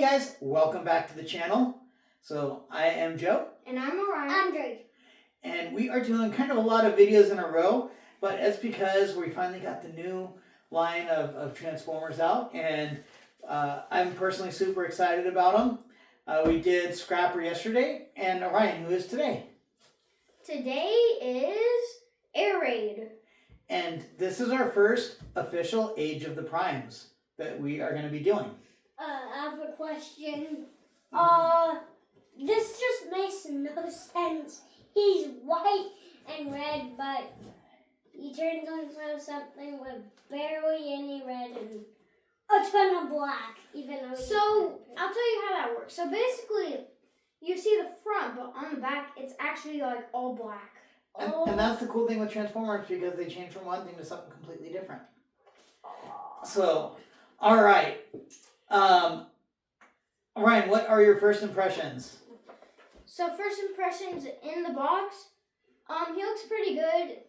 guys, welcome back to the channel. So I am Joe. And I'm Orion. I'm Drake. And we are doing kind of a lot of videos in a row, but it's because we finally got the new line of Transformers out, and I'm personally super excited about them. We did Scrapper yesterday, and Orion, who is today? Today is Air Raid. And this is our first official Age of the Primes that we are going to be doing. I have a question. This just makes no sense. He's white and red, but he turns into something with barely any red and a ton of black, even though So, I'll tell you how that works. So basically, you see the front, but on the back, it's actually like all black. And that's the cool thing with Transformers, because they change from one thing to something completely different. So, all right. Ryan, what are your first impressions? So first impressions in the box, he looks pretty good.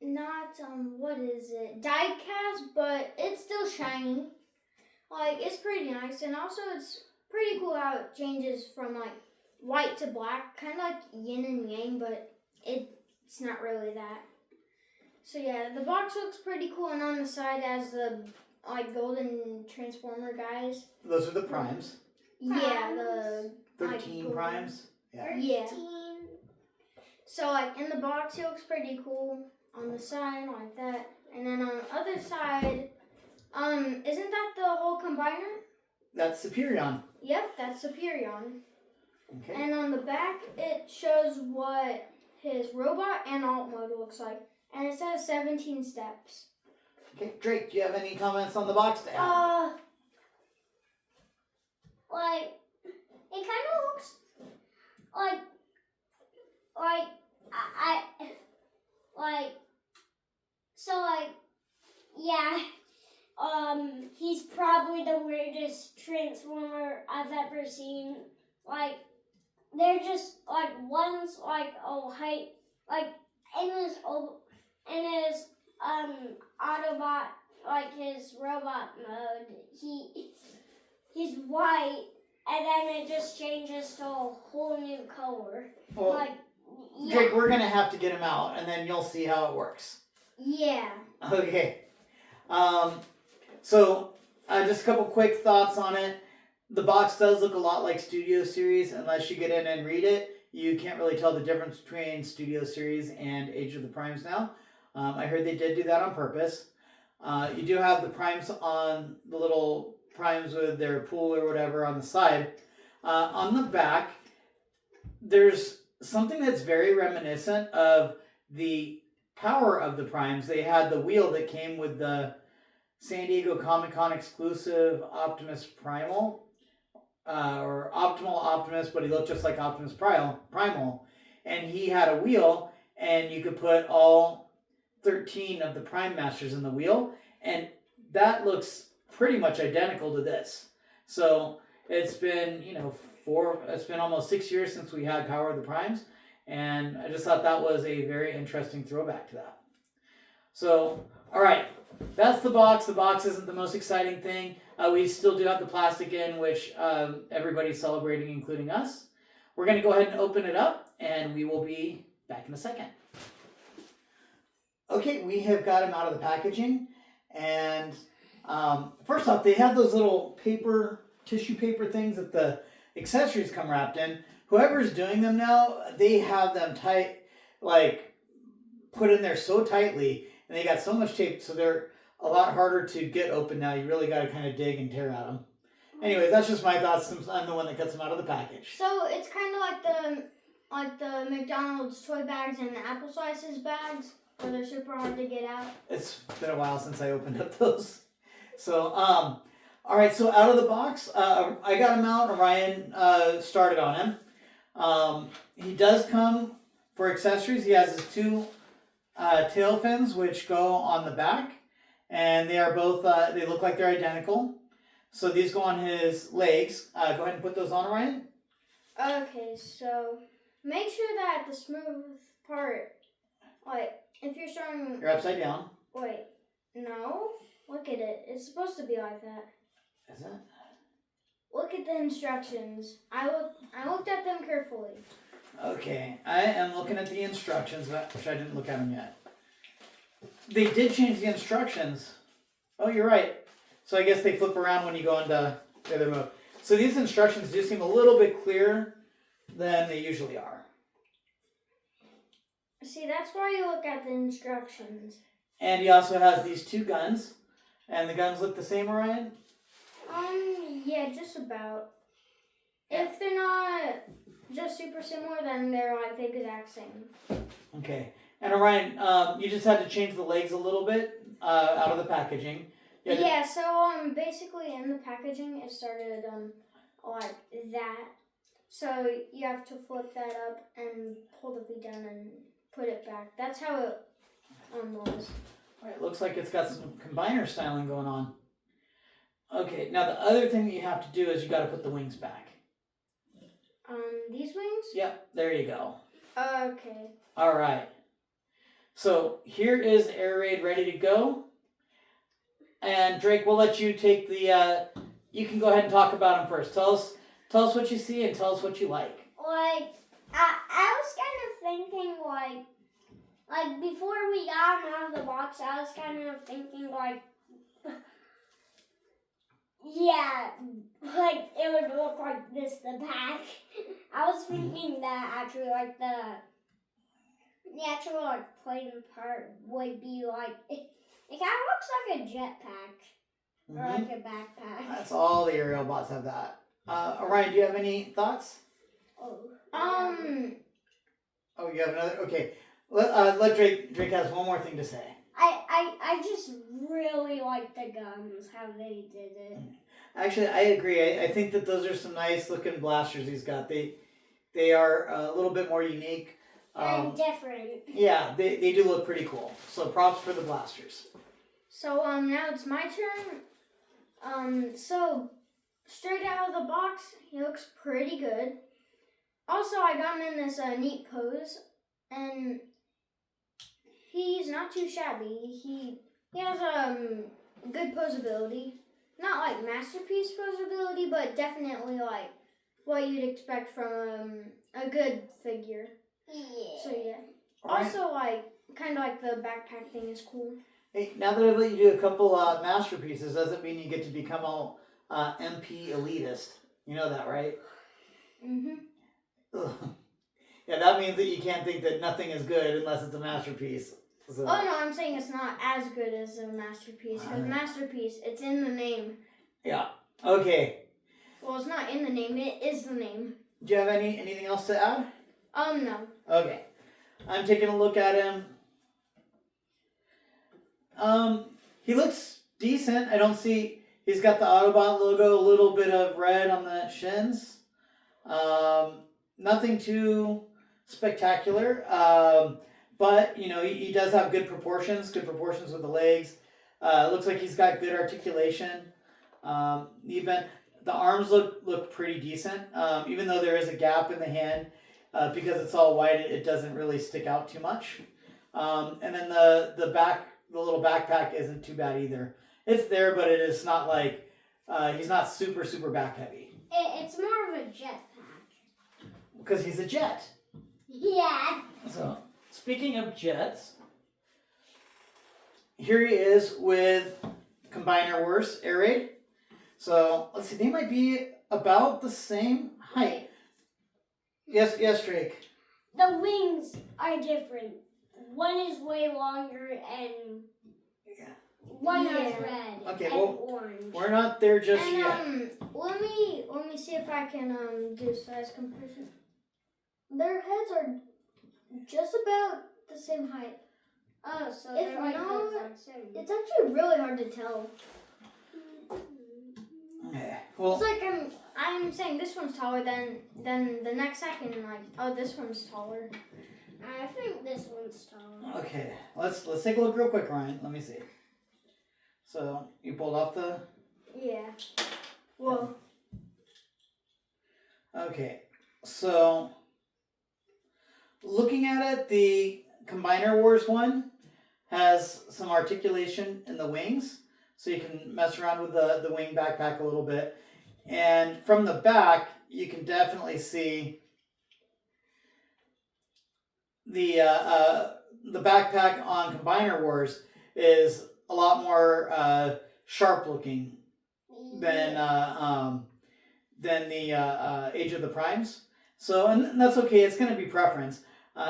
Not what is it? Die cast, but it's still shiny. Like, it's pretty nice, and also it's pretty cool how it changes from like white to black, kind of like yin and yang, but it's not really that. So yeah, the box looks pretty cool, and on the side has the like golden Transformer guys. Those are the Primes. Yeah, the 13 like, Primes. Yeah. Yeah. So like in the box, he looks pretty cool. On the side, like that, and then on the other side, isn't that the whole combiner? That's Superion. Yep, that's Superion. Okay. And on the back, it shows what his robot and alt mode looks like, and it says 17 steps. Okay, Drake, do you have any comments on the box to add? like it kind of looks like he's probably the weirdest Transformer I've ever seen. Like, they're just like one's like height, like in his Autobot, like his robot mode, he's white, and then it just changes to a whole new color. Well, like, yeah. Drake, we're gonna have to get him out, and then you'll see how it works. Yeah. Okay. So just a couple quick thoughts on it. The box does look a lot like Studio Series. Unless you get in and read it, you can't really tell the difference between Studio Series and Age of the Primes now. I heard they did do that on purpose. You do have the Primes on the little Primes with their pool or whatever on the side. On the back, there's something that's very reminiscent of the power of the Primes. They had the wheel that came with the San Diego Comic-Con exclusive Optimus Primal, or Optimal Optimus, but he looked just like Optimus Primal. And he had a wheel, and you could put all 13 of the Prime Masters in the wheel, and that looks pretty much identical to this. So it's been, it's been almost 6 years since we had Power of the Primes, and I just thought that was a very interesting throwback to that. So, all right, that's the box. The box isn't the most exciting thing. We still do have the plastic in, which everybody's celebrating, including us. We're going to go ahead and open it up, and we will be back in a second. Okay, we have got them out of the packaging, and first off, they have those little tissue paper things that the accessories come wrapped in. Whoever's doing them now, they have them tight, like put in there so tightly, and they got so much tape, so they're a lot harder to get open now. You really got to kind of dig and tear at them. Anyways, that's just my thoughts since I'm the one that cuts them out of the package. So it's kind of like the McDonald's toy bags and the Apple Slices bags, where they're super hard to get out. It's been a while since I opened up those. So, all right, so out of the box, I got him out. Orion started on him. He does come for accessories. He has his two tail fins, which go on the back, and they are both, they look like they're identical. So these go on his legs. Go ahead and put those on, Orion. Okay, so make sure that the smooth part, like, if you're starting... You're upside down. Wait, no. Look at it. It's supposed to be like that. Is it? Look at the instructions. I looked at them carefully. Okay, I am looking at the instructions, which I didn't look at them yet. They did change the instructions. Oh, you're right. So I guess they flip around when you go into the other mode. So these instructions do seem a little bit clearer than they usually are. See, that's why you look at the instructions. And he also has these two guns. And the guns look the same, Orion? Yeah, just about. Yeah. If they're not just super similar, then they're like the exact same. Okay. And Orion, you just had to change the legs a little bit out of the packaging. Yeah, so basically in the packaging it started like that. So you have to flip that up and pull the V down and put it back. That's how it was. Alright, looks like it's got some combiner styling going on. Okay, now the other thing that you have to do is you got to put the wings back. These wings? Yep, there you go. Okay. Alright. So here is Air Raid ready to go. And Drake, we'll let you take the you can go ahead and talk about him first. Tell us what you see and tell us what you like. Like, I was kind of thinking, like before we got him out of the box, I was kind of thinking, like, yeah, like, it would look like this, the back. I was thinking that actually, like, the actual, like, plain part would be, like, it kind of looks like a jetpack, or like a backpack. That's all the aerial bots have that. Orion, do you have any thoughts? Oh, Oh, you have another? Okay. Let Drake has one more thing to say. I just really like the guns, how they did it. Actually, I agree. I think that those are some nice looking blasters he's got. They are a little bit more unique. And different. Yeah, they do look pretty cool. So props for the blasters. So now it's my turn. So straight out of the box, he looks pretty good. Also, I got him in this neat pose, and he's not too shabby. He has good posability. Not like masterpiece posability, but definitely like what you'd expect from a good figure. Yeah. So yeah. Right. Also, like kind of like the backpack thing is cool. Hey, now that I've let you do a couple masterpieces, doesn't mean you get to become all MP elitist. You know that, right? Mhm. Ugh. Yeah, that means that you can't think that nothing is good unless it's a masterpiece. So. Oh no, I'm saying it's not as good as a masterpiece. Because Alright. masterpiece, it's in the name. Yeah. Okay. Well, it's not in the name. It is the name. Do you have anything else to add? No. Okay. I'm taking a look at him. He looks decent. I don't see. He's got the Autobot logo, a little bit of red on the shins. Nothing too spectacular. But you know, he does have good proportions with the legs. Looks like he's got good articulation. Even the arms look pretty decent. Even though there is a gap in the hand, because it's all white, it doesn't really stick out too much. And then the little backpack isn't too bad either. It's there, but it is not like he's not super back heavy. It's more of a jetpack. Because he's a jet. Yeah. So, speaking of jets, here he is with Combiner Worse Air Raid. So, let's see, they might be about the same height. Yes, Drake. The wings are different. One is way longer and one has red Okay, and well, orange. We're not there just And yet. let me see if I can do size comparison. Their heads are just about the same height. Oh, so If they're like not, the exact same. It's actually really hard to tell. Okay, well, It's like I'm saying this one's taller than the next second, like, oh, this one's taller. I think this one's taller. okay, let's take a look real quick, Ryan. Let me see. So, you pulled off the... Yeah. Well. Okay, so looking at it, the Combiner Wars one has some articulation in the wings. so you can mess around with the wing backpack a little bit. And from the back, you can definitely see the backpack on Combiner Wars is a lot more sharp looking than the Age of the Primes. So, and that's okay. It's going to be preference.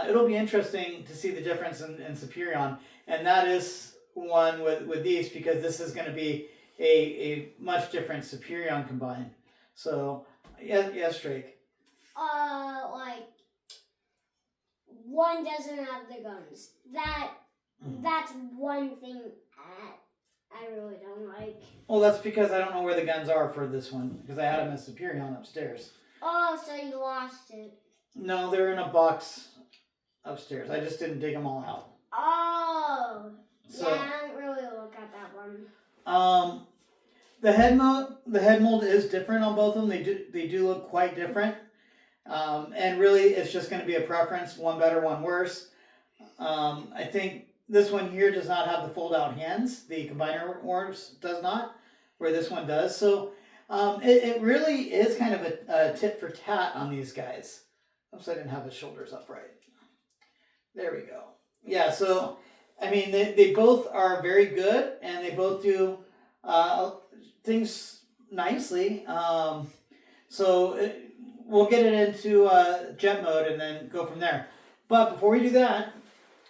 It'll be interesting to see the difference in Superion, and that is one with these, because this is going to be a much different Superion combine. So, yes, Drake. Like one doesn't have the guns. That's one thing I really don't like. Well, that's because I don't know where the guns are for this one, because I had them as Superion upstairs. Oh, so you lost it. No, they're in a box upstairs. I just didn't dig them all out. Oh. So, yeah, I didn't really look at that one. the head mold is different on both of them. They do look quite different. And really, it's just going to be a preference. One better, one worse. I think this one here does not have the fold-out hands. The Combiner Wars does not, where this one does. So it really is kind of a tit for tat on these guys. Oops, I didn't have his shoulders up right. There we go. Yeah, so, I mean, they both are very good, and they both do things nicely. We'll get it into jet mode and then go from there. But before we do that,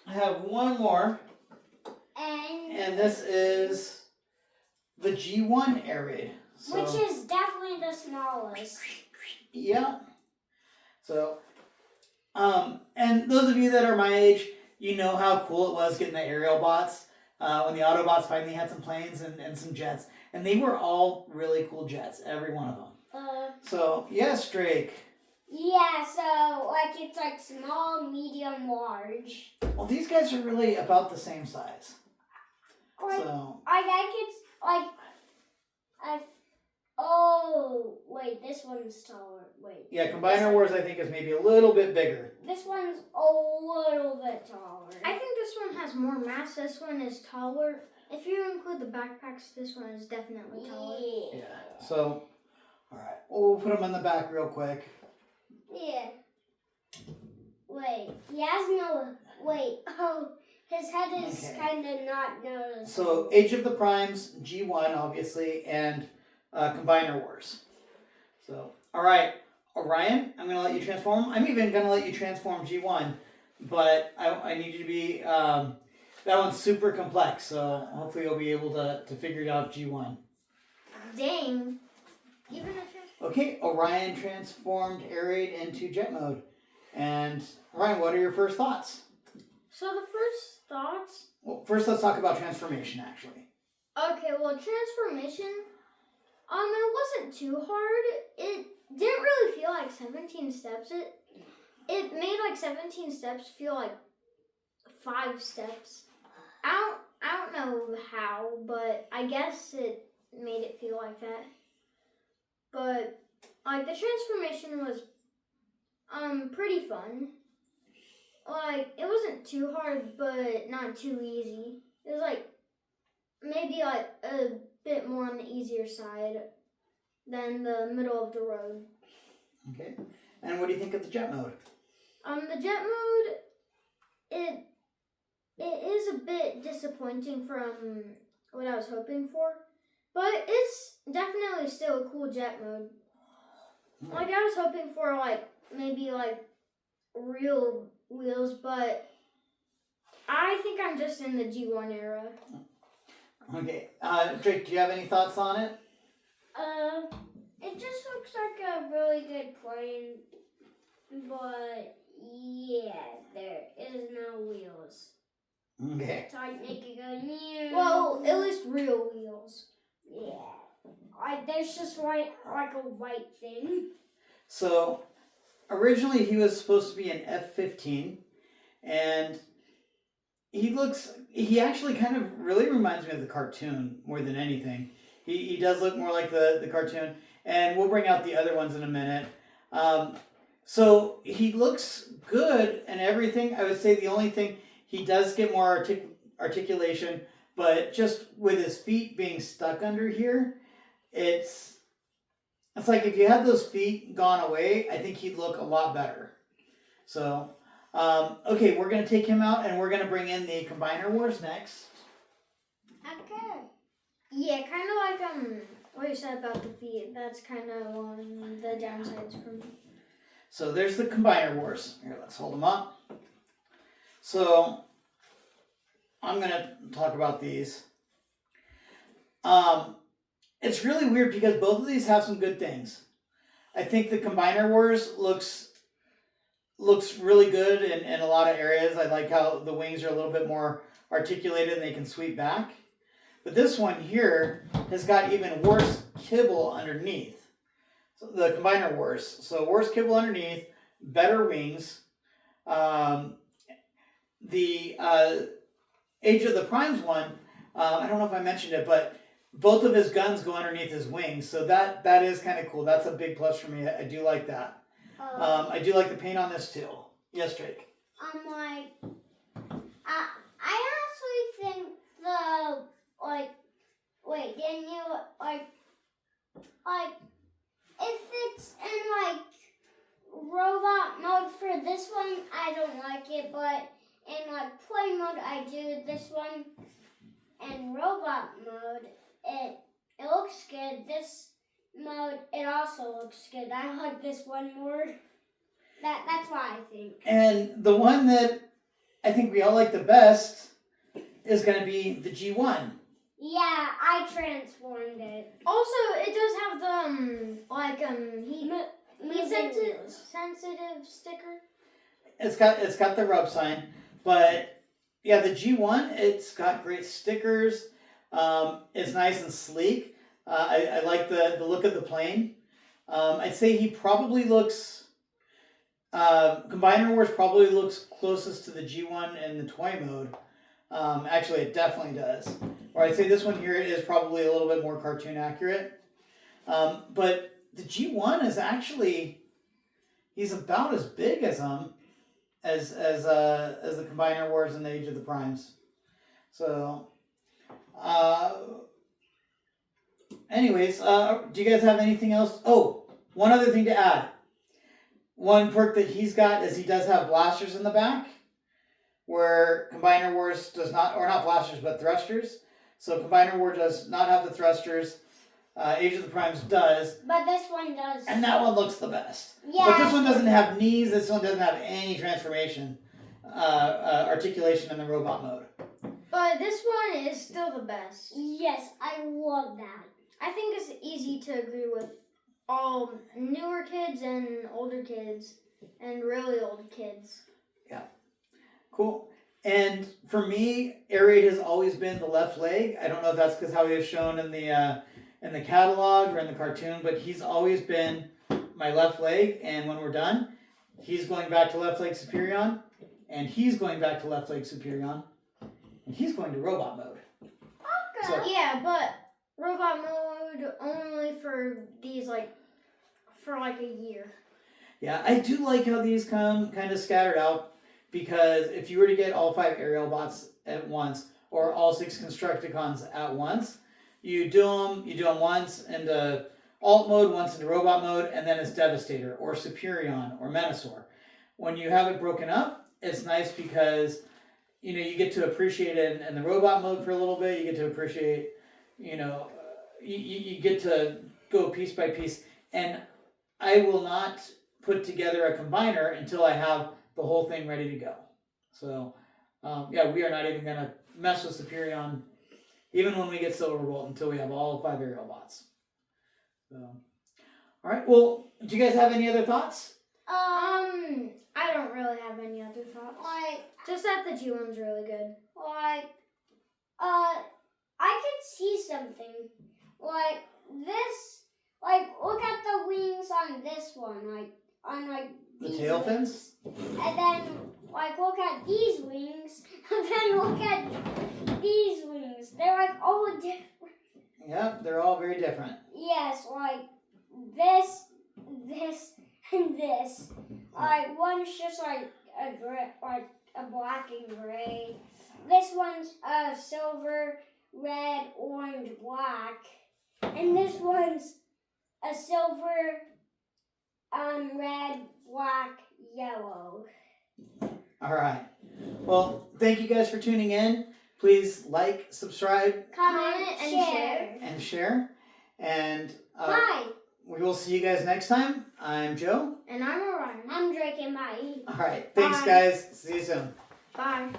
I have one more. And this is the G1 air raid. So, which is definitely the smallest. Yeah. So, and those of you that are my age, you know how cool it was getting the aerial bots. When the Autobots finally had some planes and some jets. And they were all really cool jets, every one of them. So, yes, Drake. Yeah, so, like, it's like small, medium, large. Well, these guys are really about the same size. Like, So, I think it's, like, oh, wait, this one's taller. Wait. yeah, Combiner Wars, I think, is maybe a little bit bigger. This one's a little bit taller. I think this one has more mass. This one is taller. If you include the backpacks, this one is definitely taller. Yeah. So, all right. We'll put them in the back real quick. Yeah. Wait, he has no. Wait, oh, his head is Okay. kind of not noticeable. So, Age of the Primes, G1, obviously, and Combiner Wars. So, all right. Orion, I'm going to let you transform. I'm even going to let you transform G1, but I need you to be. That one's super complex, so hopefully you'll be able to figure it out G1. Dang. Even a Okay, Orion transformed air raid into jet mode. And Orion, what are your first thoughts? So the first thoughts. Well, first let's talk about transformation, actually. Okay, well, transformation. It wasn't too hard. It didn't really feel like 17 steps. It made like 17 steps feel like 5 steps. I don't know how, but I guess it made it feel like that. But like the transformation was pretty fun. Like it wasn't too hard, but not too easy. It was like maybe like a bit more on the easier side than the middle of the road. Okay. And what do you think of the jet mode? The jet mode, it is a bit disappointing from what I was hoping for, but it's definitely still a cool jet mode. Like I was hoping for like maybe like real wheels, but I think I'm just in the G1 era. Okay. Drake, do you have any thoughts on it? It just looks like a really good plane, but yeah, there is no wheels. Okay. So I'd make it go near. Well, at least real wheels. Yeah. There's just like a white thing. So, originally he was supposed to be an F-15, and he actually kind of really reminds me of the cartoon more than anything. He does look more like the cartoon, and we'll bring out the other ones in a minute. So he looks good and everything. I would say the only thing, he does get more articulation, but but just with his feet being stuck under here, it's like if you had those feet gone away, I think he'd look a lot better. So, okay, we're going to take him out and we're going to bring in the Combiner Wars next. Okay. Yeah, kind of like what you said about the feet. That's kind of one of the downsides for me. So there's the Combiner Wars. Here, let's hold them up. So I'm going to talk about these. It's really weird because both of these have some good things. I think the Combiner Wars looks really good in a lot of areas. I like how the wings are a little bit more articulated and they can sweep back. But this one here has got even worse kibble underneath. So the Combiner Wars. So worse kibble underneath, better wings. The Age of the Primes one, I don't know if I mentioned it, but both of his guns go underneath his wings. So that is kind of cool. That's a big plus for me. I do like that. I do like the paint on this too. Yes, Drake. I actually think didn't you if it's in robot mode for this one, I don't like it, but in play mode, I do this one. In robot mode, it looks good. This mode, it also looks good. I like this one more. That's why I think. And the one that I think we all like the best is going to be the G1. Yeah, I transformed it. Also, it does have the heat sensitive sticker. It's got the rub sign, but yeah, the G1, it's got great stickers. It's nice and sleek. I like the look of the plane. I'd say he probably looks. Combiner Wars probably looks closest to the G1 in the toy mode. Actually, it definitely does. Or I'd say this one here is probably a little bit more cartoon accurate. But the G1 is actually, he's about as big as the Combiner Wars and the Age of the Primes. So, anyways, do you guys have anything else? Oh, one other thing to add. One perk that he's got is he does have blasters in the back, where Combiner Wars does not, or not blasters, but thrusters. So Combiner War does not have the thrusters. Age of the Primes does. But this one does. And that one looks the best. Yeah. But this one doesn't have knees. This one doesn't have any transformation, articulation in the robot mode. But this one is still the best. Yes, I love that. I think it's easy to agree with all newer kids and older kids and really old kids. Yeah. Cool. And for me, air raid has always been the left leg. I don't know if that's because how he was shown in the catalog or in the cartoon, but he's always been my left leg. And when we're done, he's going back to left leg Superion, and he's going back to left leg Superion, and he's going to robot mode. Okay. So, yeah, but robot mode only for these for a year. yeah, I do like how these come kind of scattered out. Because if you were to get all 5 aerial bots at once, or all 6 Constructicons at once, you do them once into alt mode, once into robot mode, and then it's Devastator, or Superion, or Menasor. When you have it broken up, it's nice because, you get to appreciate it in the robot mode for a little bit, you get to appreciate, you get to go piece by piece, and I will not put together a combiner until I have the whole thing ready to go. So, we are not even going to mess with Superion, even when we get Silverbolt, until we have all 5 aerial bots. So, all right. Well, do you guys have any other thoughts? I don't really have any other thoughts. Just that the G1's really good. I could see something. This, look at the wings on this one, The these tail wings. fins? And then, look at these wings, and then look at these wings. They're, all different. Yeah, they're all very different. Yes, this, and this. One's just, a black and gray. This one's, silver, red, orange, black. And this one's a silver, red, black, yellow. All right. Well, thank you guys for tuning in. Please like, subscribe, Comment and share. and share. And Bye. we will see you guys next time. I'm Joe. And I'm Orion. I'm drinking my. All right. Thanks, Bye. guys. See you soon. Bye.